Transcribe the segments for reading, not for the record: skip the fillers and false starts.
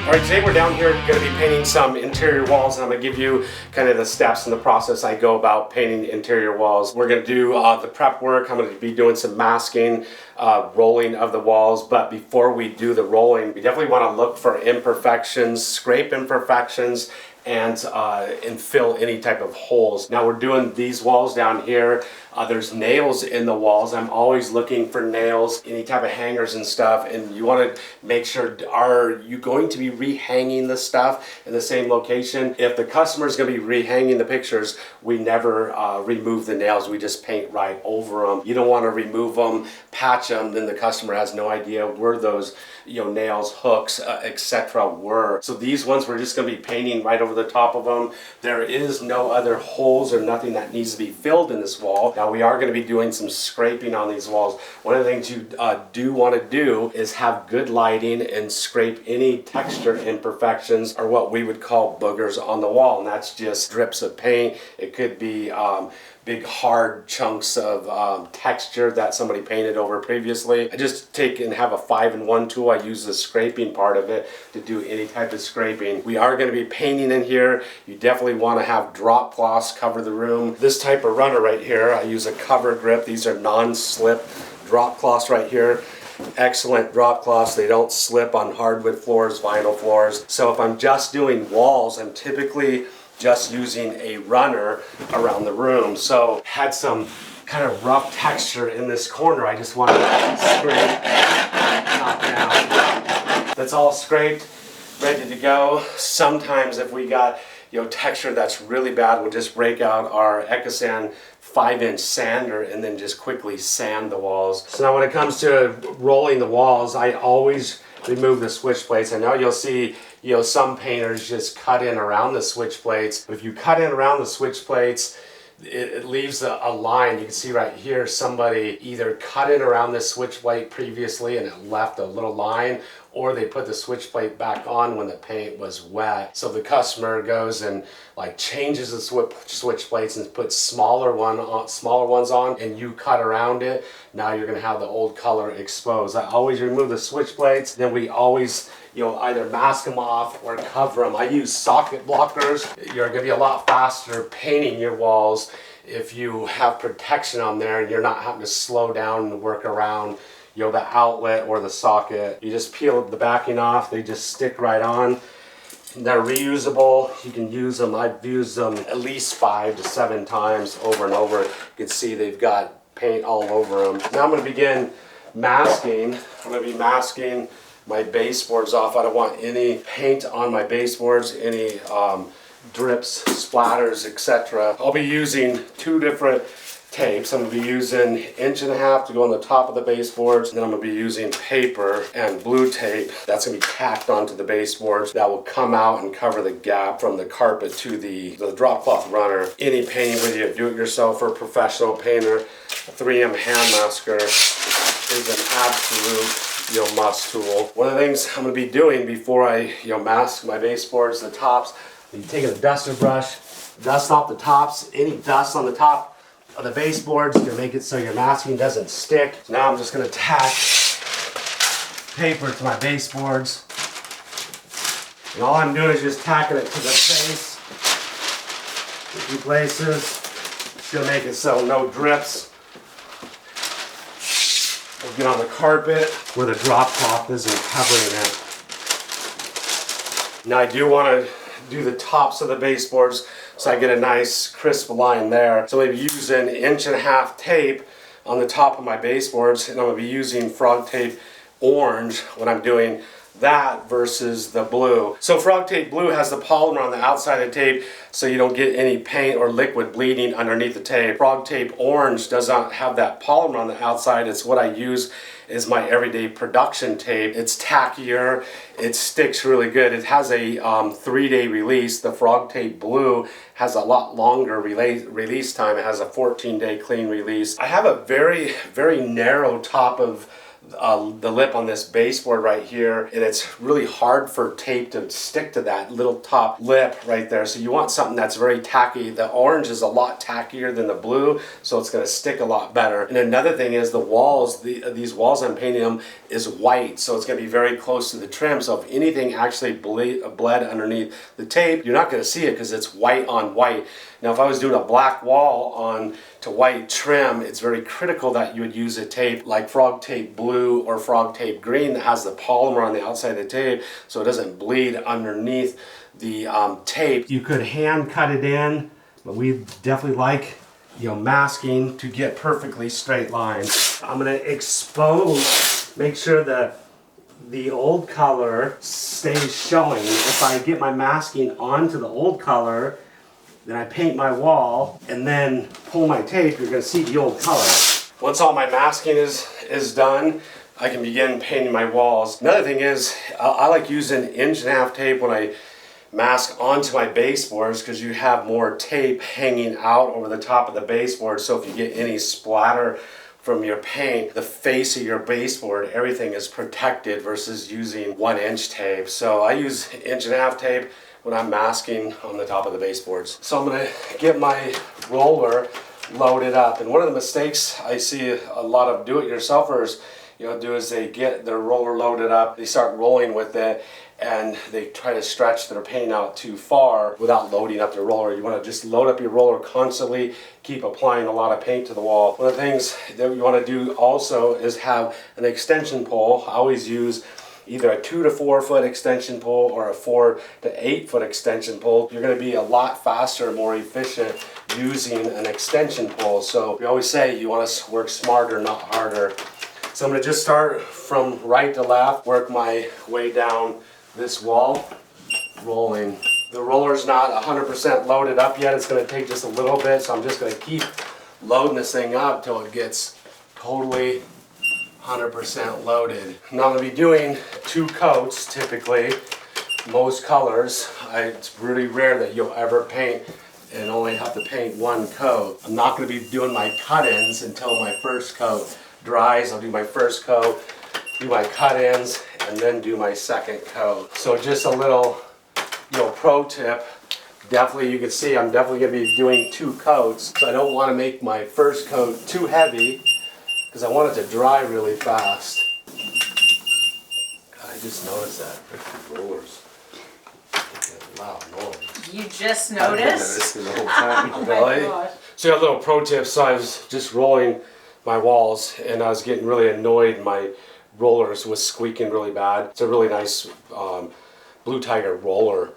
All right, today we're down here going to be painting some interior walls, and I'm going to give you kind of the steps in the process I go about painting interior walls. We're going to do the prep work. I'm going to be doing some masking, rolling of the walls, but before we do the rolling, we definitely want to look for imperfections, scrape imperfections, and fill any type of holes. Now we're doing these walls down here. There's nails in the walls. I'm always looking for nails, any type of hangers and stuff, and you want to make sure, are you going to be rehanging the stuff in the same location? If the customer is going to be rehanging the pictures, we never remove the nails. We just paint right over them. You don't want to remove them, patch them, then the customer has no idea where those nails, hooks, etc. were. So these ones we're just going to be painting right over the top of them. There is no other holes or nothing that needs to be filled in this wall. Now we are going to be doing some scraping on these walls. One of the things you do want to do is have good lighting and scrape any texture imperfections, or what we would call boogers, on the wall, and that's just drips of paint. It could be big hard chunks of texture that somebody painted over previously. I just take and have a 5-in-1 tool. I use the scraping part of it to do any type of scraping. We are going to be painting in here. You definitely want to have drop cloths cover the room. This type of runner right here, I use a cover grip. These are non-slip drop cloths right here. Excellent drop cloths. They don't slip on hardwood floors, vinyl floors. So if I'm just doing walls, I'm typically just using a runner around the room. So had some kind of rough texture in this corner. I just want to scrape, knock down. That's all scraped, ready to go. Sometimes if we got texture that's really bad, we'll just break out our Ecosand 5-inch sander and then just quickly sand the walls. So now when it comes to rolling the walls, I always remove the switch plates. I know you'll see some painters just cut in around the switch plates. But if you cut in around the switch plates, it leaves a line. You can see right here somebody either cut in around this switch plate previously and it left a little line, or they put the switch plate back on when the paint was wet. So the customer goes and changes the switch plates and puts smaller ones on, and you cut around it. Now you're going to have the old color exposed. I always remove the switch plates. Then we always either mask them off or cover them. I use socket blockers. You're going to be a lot faster painting your walls if you have protection on there and you're not having to slow down and work around the outlet or the socket. You just peel the backing off. They just stick right on. They're reusable. You can use them. I've used them at least 5 to 7 times over and over. You can see they've got paint all over them. Now I'm going to begin masking. I'm going to be masking my baseboards off. I don't want any paint on my baseboards, any drips, splatters, etc. I'll be using 2 different tapes. I'm going to be using 1.5 inches to go on the top of the baseboards, and then I'm going to be using paper and blue tape that's going to be tacked onto the baseboards that will come out and cover the gap from the carpet to the drop cloth runner. Any painting, whether you do it yourself or a professional painter, a 3M hand masker is an absolute must tool. One of the things I'm going to be doing before I mask my baseboards, the tops, I'm taking a duster brush, dust off the tops. Any dust on the top of the baseboards to make it so your masking doesn't stick. So now I'm just going to tack paper to my baseboards, and all I'm doing is just tacking it to the face in 2 places. It's going to make it so no drips will get on the carpet where the drop cloth isn't covering it. Now I do want to do the tops of the baseboards so I get a nice crisp line there. So I'm going to be using 1.5 inch tape on the top of my baseboards, and I'm going to be using Frog Tape Orange when I'm doing that versus the blue. So Frog Tape Blue has the polymer on the outside of the tape so you don't get any paint or liquid bleeding underneath the tape. Frog Tape Orange does not have that polymer on the outside. It's what I use is my everyday production tape. It's tackier, it sticks really good. It has a 3-day release. The Frog Tape Blue has a lot longer release time. It has a 14-day clean release. I have a very, very narrow top of the lip on this baseboard right here, and it's really hard for tape to stick to that little top lip right there. So you want something that's very tacky. The orange is a lot tackier than the blue, so it's going to stick a lot better. And another thing is the walls, these walls I'm painting them is white, so it's going to be very close to the trim. So if anything actually bled underneath the tape, you're not going to see it because it's white on white. Now if I was doing a black wall on to white trim, it's very critical that you would use a tape like Frog Tape Blue or Frog Tape Green that has the polymer on the outside of the tape so it doesn't bleed underneath the tape. You could hand cut it in, but we definitely like, you know, masking to get perfectly straight lines. I'm going to expose, make sure that the old color stays showing. If I get my masking onto the old color, then I paint my wall and then pull my tape, you're going to see the old color. Once all my masking is done, I can begin painting my walls. Another thing is, I like using 1.5" tape when I mask onto my baseboards because you have more tape hanging out over the top of the baseboard, so if you get any splatter from your paint, the face of your baseboard, everything is protected versus using 1" tape. So I use 1.5" tape when I'm masking on the top of the baseboards. So I'm gonna get my roller loaded up. And one of the mistakes I see a lot of do-it-yourselfers, you know, do is they get their roller loaded up, they start rolling with it, and they try to stretch their paint out too far without loading up their roller. You wanna just load up your roller constantly, keep applying a lot of paint to the wall. One of the things that you wanna do also is have an extension pole. I always use either a 2 to 4 foot extension pole or a 4 to 8 foot extension pole. You're going to be a lot faster, more efficient using an extension pole. So we always say you want to work smarter, not harder. So I'm going to just start from right to left, work my way down this wall, rolling. The roller's not 100% loaded up yet. It's going to take just a little bit, so I'm just going to keep loading this thing up till it gets totally 100% loaded. Now I'm going to be doing 2 coats typically, most colors. It's really rare that you'll ever paint and only have to paint 1 coat. I'm not going to be doing my cut-ins until my first coat dries. I'll do my first coat, do my cut-ins, and then do my second coat. So just a little, you know, pro tip. Definitely, you can see I'm definitely going to be doing 2 coats. So I don't want to make my first coat too heavy, because I want it to dry really fast. God, I just noticed that. Freaking rollers. Making a loud noise. You just noticed? The whole time. Oh my gosh. So a little pro tip. So I was just rolling my walls and I was getting really annoyed. My rollers was squeaking really bad. It's a really nice Blue Tiger roller,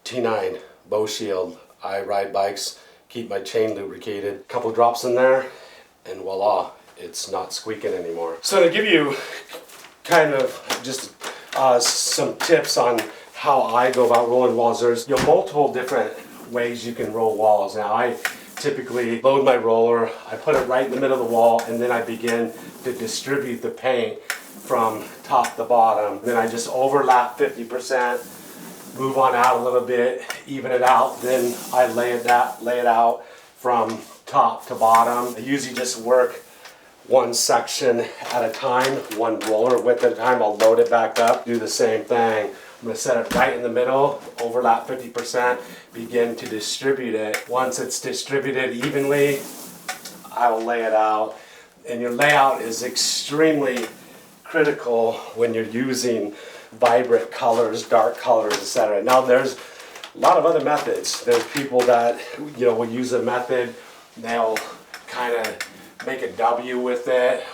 T9 Bow Shield. I ride bikes, keep my chain lubricated. Couple drops in there and voila. It's not squeaking anymore. So to give you kind of just some tips on how I go about rolling walls, there's, you know, multiple different ways you can roll walls. Now I typically load my roller, I put it right in the middle of the wall, and then I begin to distribute the paint from top to bottom. Then I just overlap 50%, move on out a little bit, even it out, then I lay it out from top to bottom. I usually just work 1 section at a time, 1 roller width at a time. I'll load it back up, do the same thing. I'm going to set it right in the middle, overlap 50%, begin to distribute it. Once it's distributed evenly, I will lay it out. And your layout is extremely critical when you're using vibrant colors, dark colors, etc. Now there's a lot of other methods. There's people that, you know, will use a method, they'll kind of make a W with it,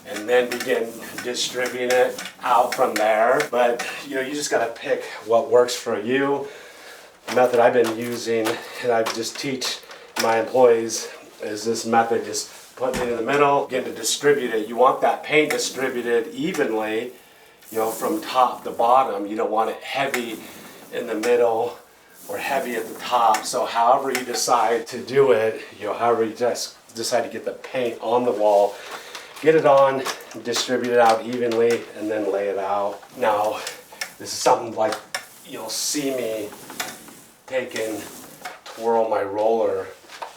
and then begin distributing it out from there. But you know, you just gotta pick what works for you. The method I've been using, and I just teach my employees, is this method, just putting it in the middle, getting to distribute it. You want that paint distributed evenly, you know, from top to bottom. You don't want it heavy in the middle or heavy at the top. So however you decide to do it, you know, however you just decide to get the paint on the wall, get it on, distribute it out evenly, and then lay it out. Now, this is something like you'll see me twirl my roller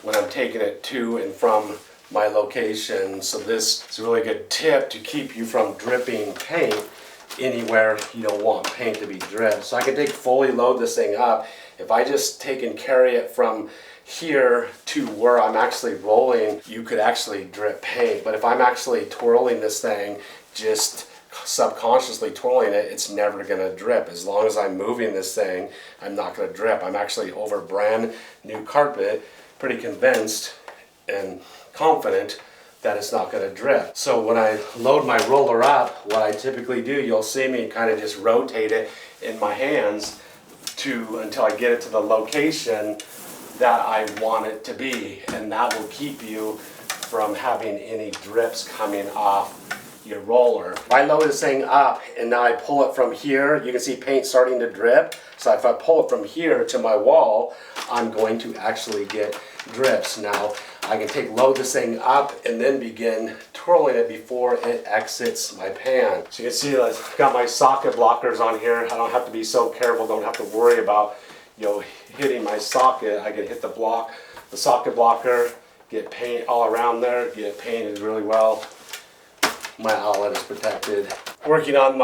when I'm taking it to and from my location. So this is a really good tip to keep you from dripping paint anywhere you don't want paint to be dripped. So I can fully load this thing up. If I just take and carry it from here to where I'm actually rolling, you could actually drip paint. But if I'm actually twirling this thing, just subconsciously twirling it, it's never gonna drip. As long as I'm moving this thing, I'm not gonna drip. I'm actually over brand new carpet, pretty convinced and confident that it's not gonna drip. So when I load my roller up, what I typically do, you'll see me kind of just rotate it in my hands until I get it to the location that I want it to be, and that will keep you from having any drips coming off your roller. If I load this thing up and now I pull it from here, you can see paint starting to drip. So if I pull it from here to my wall, I'm going to actually get drips. Now I can load this thing up and then begin twirling it before it exits my pan. So you can see I've got my socket blockers on here. I don't have to be so careful, don't have to worry about hitting my socket. I can hit the socket blocker, get paint all around there, get it painted really well. My outlet is protected. Working on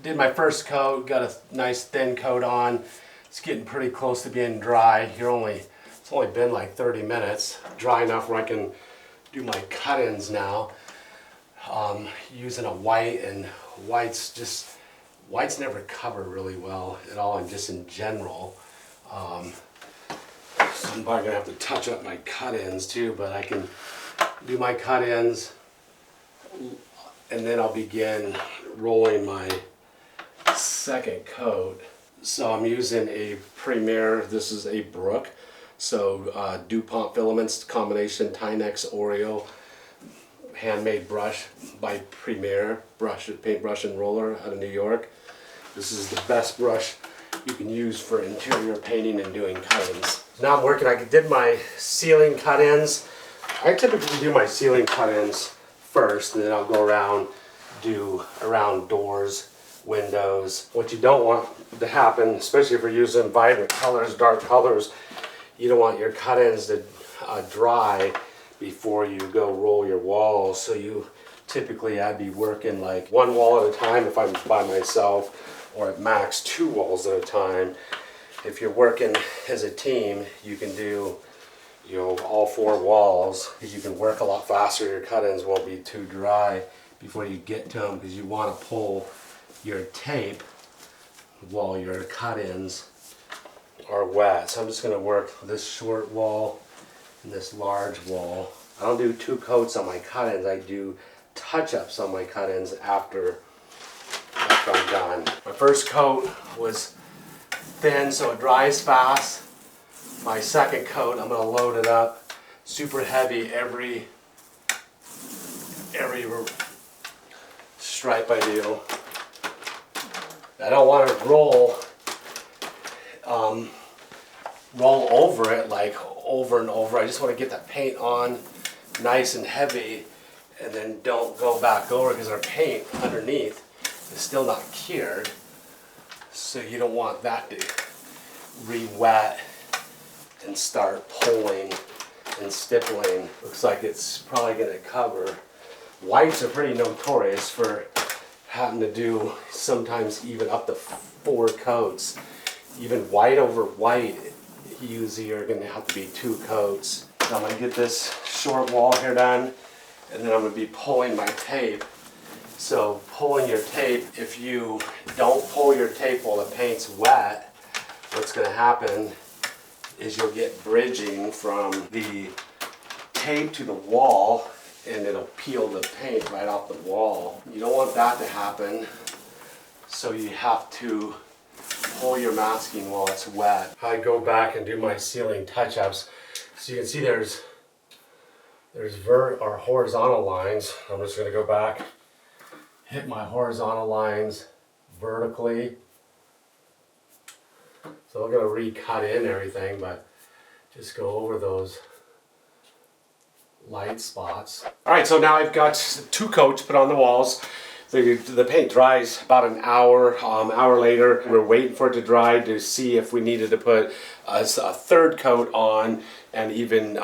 did my first coat, got a nice thin coat on. It's getting pretty close to being dry. It's only been like 30 minutes. Dry enough where I can do my cut-ins now. Using a white, and whites never cover really well at all, and just in general. So I'm probably gonna have to touch up my cut-ins too, but I can do my cut-ins and then I'll begin rolling my second coat. So I'm using a Premier, this is a Brook, so DuPont Filaments combination Tynex Oreo handmade brush by Premier paintbrush and roller out of New York. This is the best brush you can use for interior painting and doing cut-ins. Now I'm working, I did my ceiling cut-ins. I typically do my ceiling cut-ins first, and then I'll go around, do around doors, windows. What you don't want to happen, especially if you're using vibrant colors, dark colors, you don't want your cut-ins to dry before you go roll your walls. So I'd be working like one wall at a time if I'm by myself, or at max 2 walls at a time. If you're working as a team, you can do all 4 walls. You can work a lot faster. Your cut-ins won't be too dry before you get to them, because you want to pull your tape while your cut-ins are wet. So I'm just going to work this short wall and this large wall. I don't do 2 coats on my cut-ins. I do touch-ups on my cut-ins after I'm done. My first coat was thin, so it dries fast. My second coat, I'm going to load it up super heavy. Every stripe I do. I don't want to roll over it like over and over. I just want to get that paint on nice and heavy, and then don't go back over, because our paint underneath is still not cured. So you don't want that to re-wet and start pulling and stippling. Looks like it's probably going to cover. Whites are pretty notorious for having to do sometimes even up to 4 coats. Even white over white, usually are going to have to be 2 coats. So I'm going to get this short wall here done, and then I'm going to be pulling my tape. So pulling your tape, if you don't pull your tape while the paint's wet, what's going to happen is you'll get bridging from the tape to the wall, and it'll peel the paint right off the wall. You don't want that to happen, so you have to pull your masking while it's wet. I go back and do my ceiling touch-ups. So you can see there's horizontal lines. I'm just going to go back, hit my horizontal lines vertically. So I'm going to recut in everything, but just go over those light spots. All right, so now I've got 2 coats put on the walls. The paint dries about an hour. Hour later, we're waiting for it to dry to see if we needed to put a 3rd coat on and even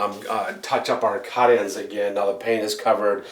touch up our cut-ins again. Now the paint is covered,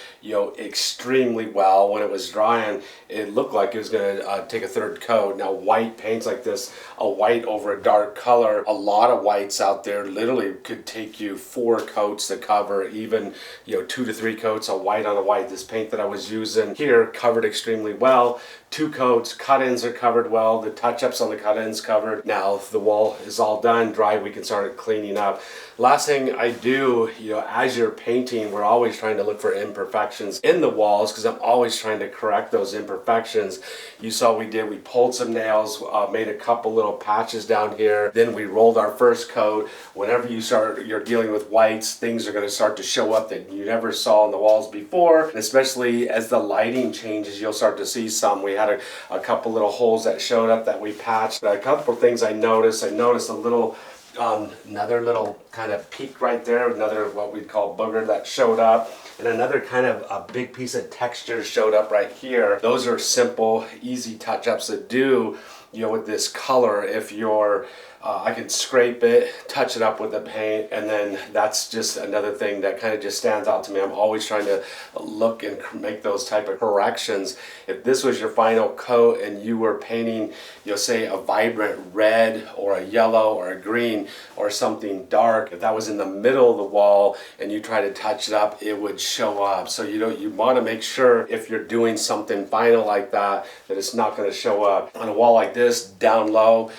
extremely well. When it was drying, it looked like it was going to take a third coat. Now white paints like this, a white over a dark color, a lot of whites out there literally could take you 4 coats to cover, even 2 to 3 coats of white on a white. This paint that I was using here covered extremely well. 2 coats, cut-ins are covered well, the touch-ups on the cut-ins covered. Now the wall is all done, dry, we can start cleaning up. Last thing I do, as you're painting, we're always trying to look for imperfections in the walls because I'm always trying to correct those imperfections. You saw we pulled some nails, made a couple little patches down here, then we rolled our first coat. Whenever you're dealing with whites, things are going to start to show up that you never saw on the walls before, and especially as the lighting changes, you'll start to see some. We had a couple little holes that showed up that we patched. A couple things I noticed a little another little kind of peak right there, another what we'd call booger that showed up, and another kind of a big piece of texture showed up right here. Those are simple, easy touch-ups to do, with this color. If you're I can scrape it, touch it up with the paint, and then that's just another thing that kind of just stands out to me. I'm always trying to look and make those type of corrections. If this was your final coat and you were painting, say a vibrant red or a yellow or a green or something dark, if that was in the middle of the wall and you try to touch it up, it would show up. So you want to make sure if you're doing something final like that it's not going to show up. On a wall like this, down low,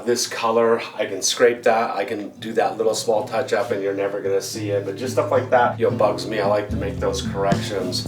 this color, I can scrape that, I can do that little small touch up and you're never going to see it. But just stuff like that, bugs me. I like to make those corrections.